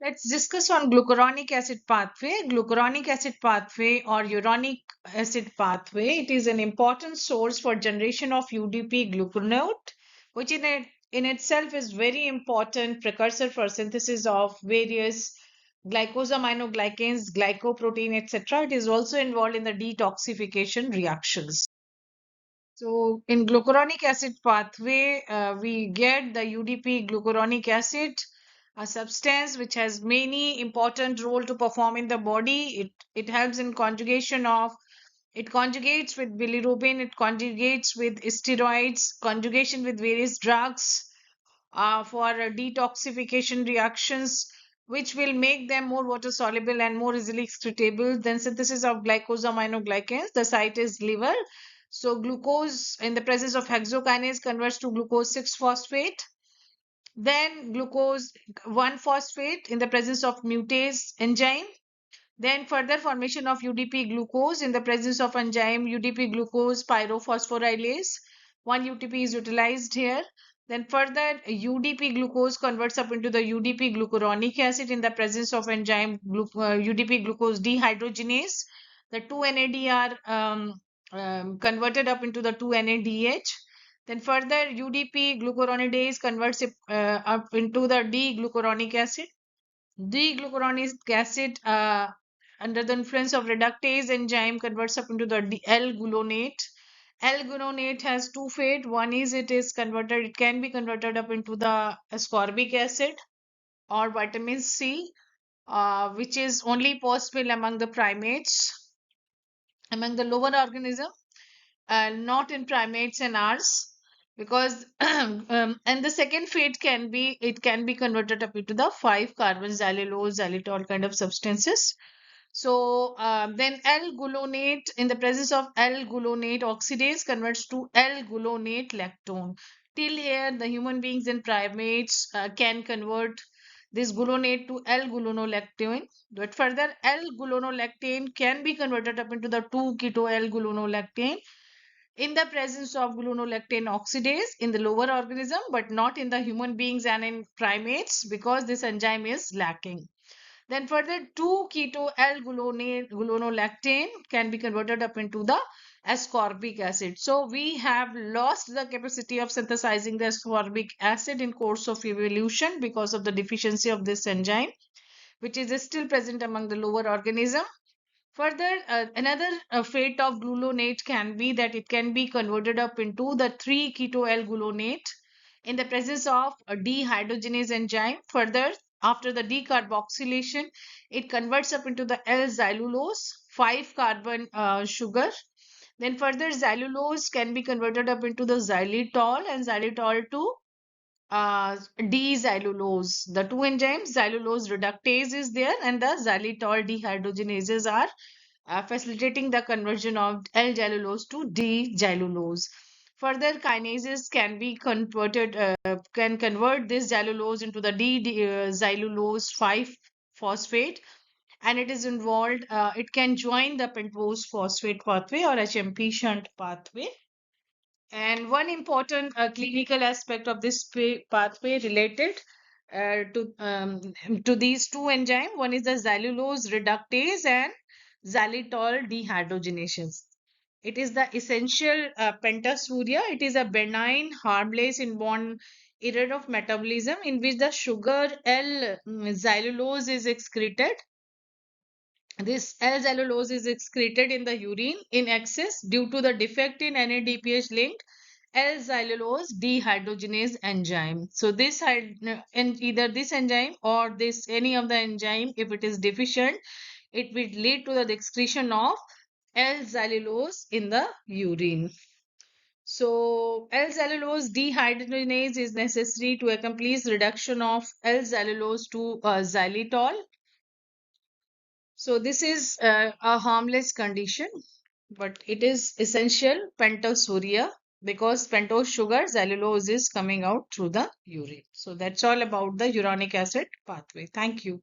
Let's discuss on glucuronic acid pathway. Glucuronic acid pathway or uronic acid pathway. It is an important source for generation of UDP gluconate, which in itself is very important precursor for synthesis of various glycosaminoglycans, glycoprotein, etc. It is also involved in the detoxification reactions. So in glucuronic acid pathway, we get the UDP glucuronic acid, a substance which has many important role to perform in the body. It helps in conjugation of, it conjugates with bilirubin, it conjugates with steroids, conjugation with various drugs for detoxification reactions, which will make them more water soluble and more easily excretable. Then synthesis of glycosaminoglycans. The site is liver. So glucose in the presence of hexokinase converts to glucose 6-phosphate. Then glucose 1-phosphate in the presence of mutase enzyme. Then further formation of UDP glucose in the presence of enzyme UDP glucose pyrophosphorylase. 1 UTP is utilized here. Then further UDP glucose converts up into the UDP glucuronic acid in the presence of enzyme UDP glucose dehydrogenase. The 2-NAD are converted up into the 2-NADH. Then further UDP glucuronidase converts it up into the D-glucuronic acid. D-glucuronic acid under the influence of reductase enzyme converts up into the L-gluconate. L-gluconate has two fate. One is it can be converted up into the ascorbic acid or vitamin C, which is only possible among the primates, among the lower organism, not in primates and ours, because and the second fate can be converted up into the 5-carbon xylulose, xylitol kind of substances. So then L-gluconate in the presence of L-gluconate oxidase converts to L-gluconate lactone. Till here, the human beings and primates can convert this gluconate to L-gluconolactone. But further, L-gluconolactane can be converted up into the 2-keto L-gluconolactane in the presence of gluconolactane oxidase in the lower organism, but not in the human beings and in primates because this enzyme is lacking. Then further 2-keto L-gluconolactane can be converted up into the ascorbic acid. So we have lost the capacity of synthesizing the ascorbic acid in course of evolution because of the deficiency of this enzyme, which is still present among the lower organism. Further, another fate of gluconate can be that it can be converted up into the 3-keto L-gluconate in the presence of a dehydrogenase enzyme. Further, after the decarboxylation, it converts up into the L-xylulose, 5-carbon sugar. Then further, xylulose can be converted up into the xylitol and xylitol to D-xylulose. The two enzymes, xylulose reductase is there and the xylitol dehydrogenases are facilitating the conversion of L-xylulose to D-xylulose. Further, kinases can be converted, can convert this xylulose into the D-xylulose 5-phosphate, and it is involved, it can join the pentose phosphate pathway or HMP shunt pathway. And one important clinical aspect of this pathway related to these two enzymes, one is the xylulose reductase and xylitol dehydrogenase. It is the essential pentasuria. It is a benign, harmless inborn error of metabolism in which the sugar L-xylulose is excreted. This L-xylulose is excreted in the urine in excess due to the defect in NADPH linked L-xylulose dehydrogenase enzyme. So this and either this enzyme or this any of the enzyme, if it is deficient, it will lead to the excretion of L-xylulose in the urine. So L-xylulose dehydrogenase is necessary to accomplish reduction of L-xylulose to xylitol. So this is a harmless condition, but it is essential pentasuria because pentose sugar xylulose is coming out through the urine. So that's all about the uronic acid pathway. Thank you.